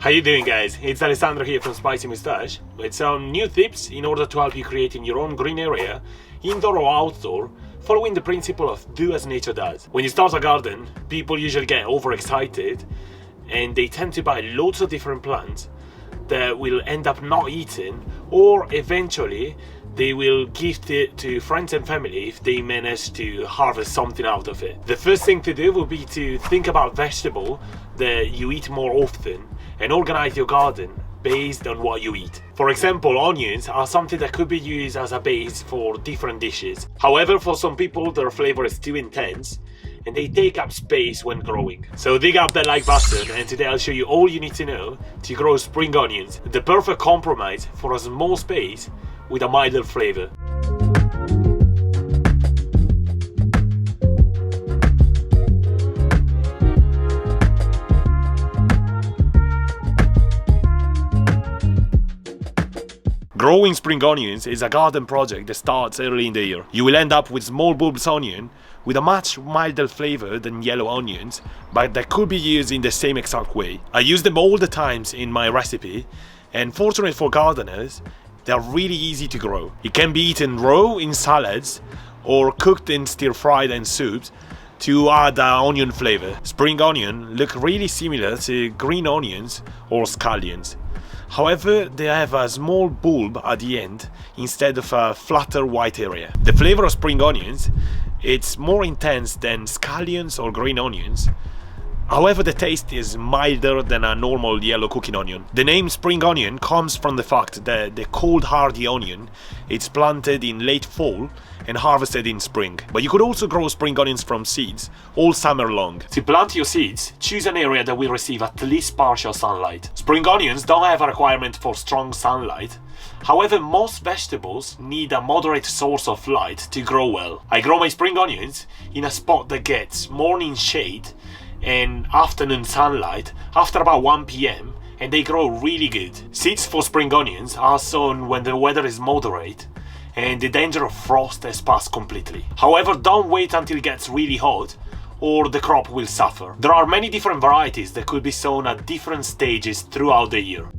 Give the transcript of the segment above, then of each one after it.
How you doing, guys? It's Alessandro here from Spicymoustache with some new tips in order to help you create in your own green area, indoor or outdoor, following the principle of do as nature does. When you start a garden, people usually get overexcited and they tend to buy loads of different plants that will end up not eaten, or eventually they will gift it to friends and family if they manage to harvest something out of it. The first thing to do would be to think about vegetable that you eat more often and organize your garden based on what you eat. For example, onions are something that could be used as a base for different dishes. However, for some people their flavor is too intense and they take up space when growing. So dig up that like button, and today I'll show you all you need to know to grow spring onions, the perfect compromise for a small space with a milder flavor. Growing spring onions is a garden project that starts early in the year. You will end up with small bulbous onion with a much milder flavor than yellow onions, but that could be used in the same exact way. I use them all the times in my recipe, and fortunately for gardeners, they are really easy to grow. It can be eaten raw in salads or cooked in stir-fried and soups to add an onion flavor. Spring onion look really similar to green onions or scallions. However, they have a small bulb at the end instead of a flatter white area. The flavor of spring onions, it's more intense than scallions or green onions. However, the taste is milder than a normal yellow cooking onion. The name spring onion comes from the fact that the cold hardy onion is planted in late fall and harvested in spring. But you could also grow spring onions from seeds all summer long. To plant your seeds, choose an area that will receive at least partial sunlight. Spring onions don't have a requirement for strong sunlight. However, most vegetables need a moderate source of light to grow well. I grow my spring onions in a spot that gets morning shade and afternoon sunlight after about 1 p.m. and they grow really good. Seeds for spring onions are sown when the weather is moderate and the danger of frost has passed completely. However, don't wait until it gets really hot or the crop will suffer. There are many different varieties that could be sown at different stages throughout the year.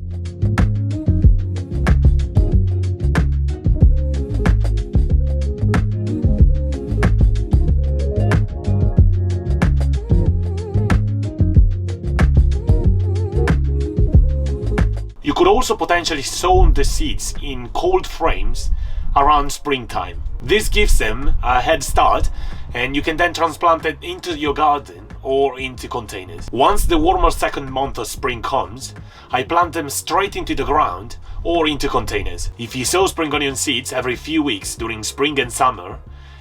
You could also potentially sow the seeds in cold frames around springtime. This gives them a head start and you can then transplant it into your garden or into containers. Once the warmer second month of spring comes, I plant them straight into the ground or into containers. If you sow spring onion seeds every few weeks during spring and summer,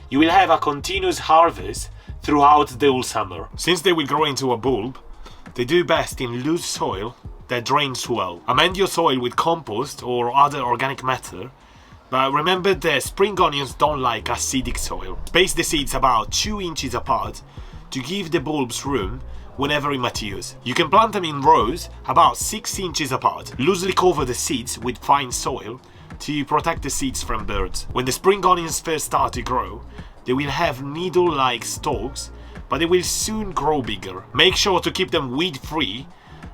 you will have a continuous harvest throughout the whole summer. Since they will grow into a bulb, they do best in loose soil that drains well. Amend your soil with compost or other organic matter, but remember that spring onions don't like acidic soil. Space the seeds about 2 inches apart to give the bulbs room whenever it matures. You can plant them in rows about 6 inches apart. Loosely cover the seeds with fine soil to protect the seeds from birds. When the spring onions first start to grow, they will have needle-like stalks, but they will soon grow bigger. Make sure to keep them weed-free,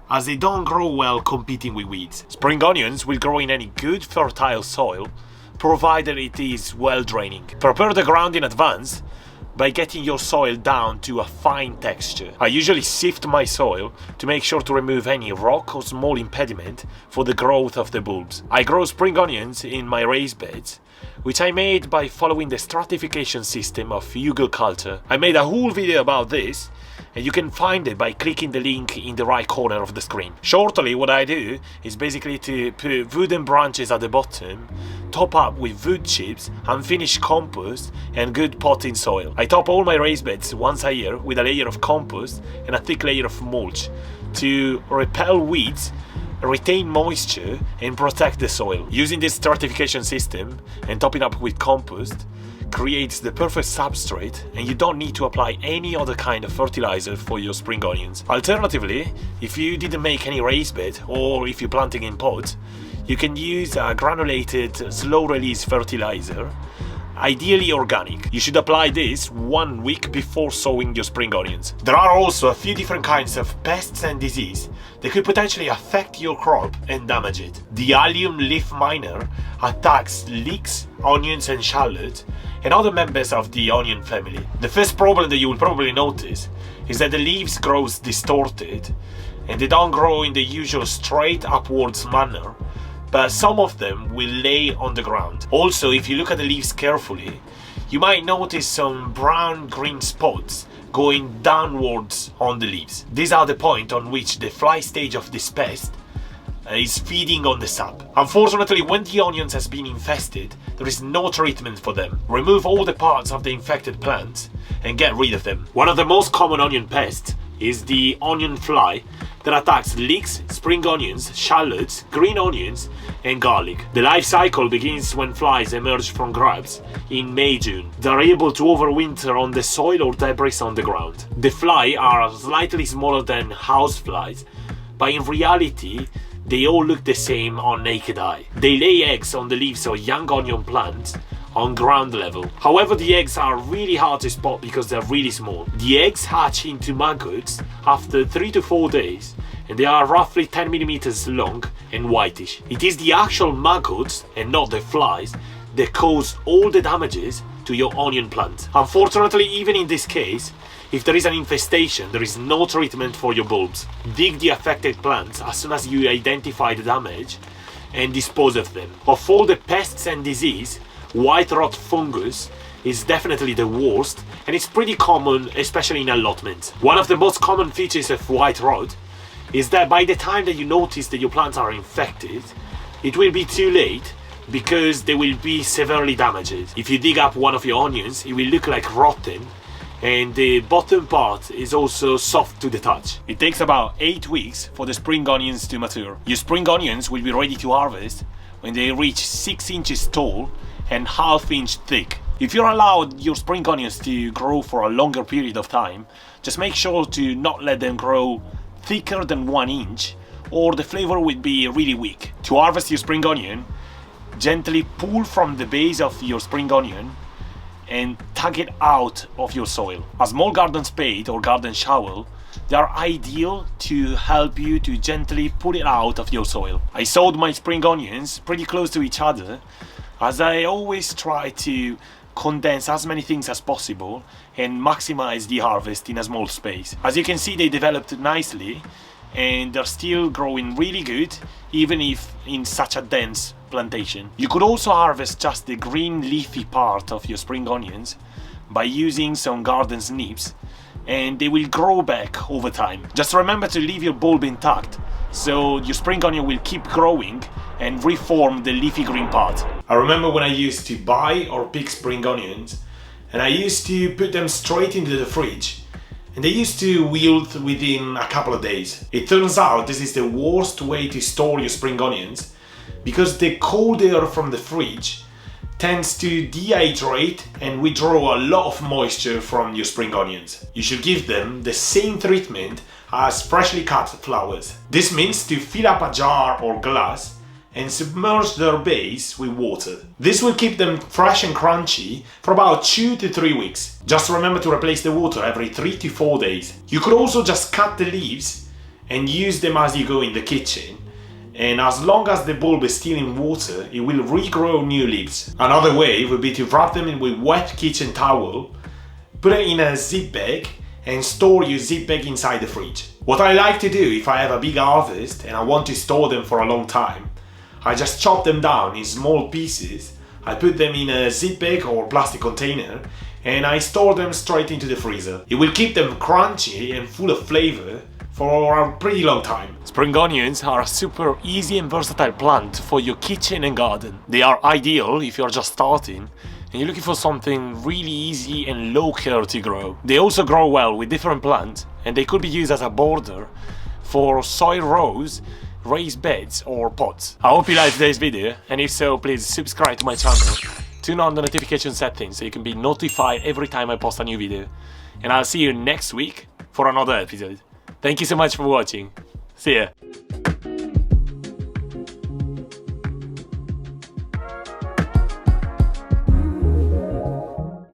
as they don't grow well competing with weeds. Spring onions will grow in any good fertile soil, provided it is well draining. Prepare the ground in advance by getting your soil down to a fine texture. I usually sift my soil to make sure to remove any rock or small impediment for the growth of the bulbs. I grow spring onions in my raised beds, which I made by following the stratification system of EBOOK culture. I made a whole video about this, and you can find it by clicking the link in the right corner of the screen. Shortly, what I do is basically to put wooden branches at the bottom, top up with wood chips, unfinished compost and good potting soil. I top all my raised beds once a year with a layer of compost and a thick layer of mulch to repel weeds, retain moisture and protect the soil. Using this stratification system and topping up with compost creates the perfect substrate, and you don't need to apply any other kind of fertilizer for your spring onions. Alternatively, if you didn't make any raised bed or if you're planting in pots, you can use a granulated slow release fertilizer ideally organic. You should apply this 1 week before sowing your spring onions. There are also a few different kinds of pests and disease that could potentially affect your crop and damage it. The allium leaf miner attacks leeks, onions and shallots and other members of the onion family. The first problem that you will probably notice is that the leaves grow distorted and they don't grow in the usual straight upwards manner, but some of them will lay on the ground. Also, if you look at the leaves carefully, you might notice some brown-green spots going downwards on the leaves. These are the point on which the fly stage of this pest is feeding on the sap. Unfortunately, when the onions has been infested, there is no treatment for them. Remove all the parts of the infected plants and get rid of them. One of the most common onion pests is the onion fly that attacks leeks, spring onions, shallots, green onions and garlic. The life cycle begins when flies emerge from grubs in May-June. They are able to overwinter on the soil or debris on the ground. The fly are slightly smaller than house flies, but in reality they all look the same on naked eye. They lay eggs on the leaves of young onion plants on ground level. However, the eggs are really hard to spot because they're really small. The eggs hatch into maggots after 3 to 4 days and they are roughly 10 millimeters long and whitish. It is the actual maggots and not the flies that cause all the damages to your onion plant. Unfortunately, even in this case, if there is an infestation, there is no treatment for your bulbs. Dig the affected plants as soon as you identify the damage and dispose of them. Of all the pests and disease, white rot fungus is definitely the worst and it's pretty common, especially in allotments. One of the most common features of white rot is that by the time that you notice that your plants are infected, it will be too late because they will be severely damaged. If you dig up one of your onions, it will look like rotten and the bottom part is also soft to the touch. It takes about 8 weeks for the spring onions to mature. Your spring onions will be ready to harvest when they reach 6 inches tall and ½ inch thick. If you're allowed your spring onions to grow for a longer period of time, just make sure to not let them grow thicker than 1 inch or the flavor will be really weak. To harvest your spring onion, gently pull from the base of your spring onion and tug it out of your soil. A small garden spade or garden shovel, they are ideal to help you to gently pull it out of your soil. I sowed my spring onions pretty close to each other as I always try to condense as many things as possible and maximize the harvest in a small space. As you can see, they developed nicely and they're still growing really good even if in such a dense plantation. You could also harvest just the green leafy part of your spring onions by using some garden snips and they will grow back over time. Just remember to leave your bulb intact so your spring onion will keep growing and reform the leafy green part. I remember when I used to buy or pick spring onions and I used to put them straight into the fridge and they used to wilt within a couple of days. It turns out this is the worst way to store your spring onions because the cold air from the fridge tends to dehydrate and withdraw a lot of moisture from your spring onions. You should give them the same treatment as freshly cut flowers. This means to fill up a jar or glass and submerge their base with water. This will keep them fresh and crunchy for about 2 to 3 weeks. Just remember to replace the water every 3 to 4 days. You could also just cut the leaves and use them as you go in the kitchen. And as long as the bulb is still in water, it will regrow new leaves. Another way would be to wrap them in with wet kitchen towel, put it in a zip bag and store your zip bag inside the fridge. What I like to do if I have a big harvest and I want to store them for a long time, I just chop them down in small pieces, I put them in a zip bag or plastic container and I store them straight into the freezer. It will keep them crunchy and full of flavor for a pretty long time. Spring onions are a super easy and versatile plant for your kitchen and garden. They are ideal if you're just starting and you're looking for something really easy and low care to grow. They also grow well with different plants and they could be used as a border for soil rows, raised beds or pots. I hope you liked today's video and if so, please subscribe to my channel, turn on the notification settings so you can be notified every time I post a new video, and I'll see you next week for another episode. Thank you so much for watching. See ya.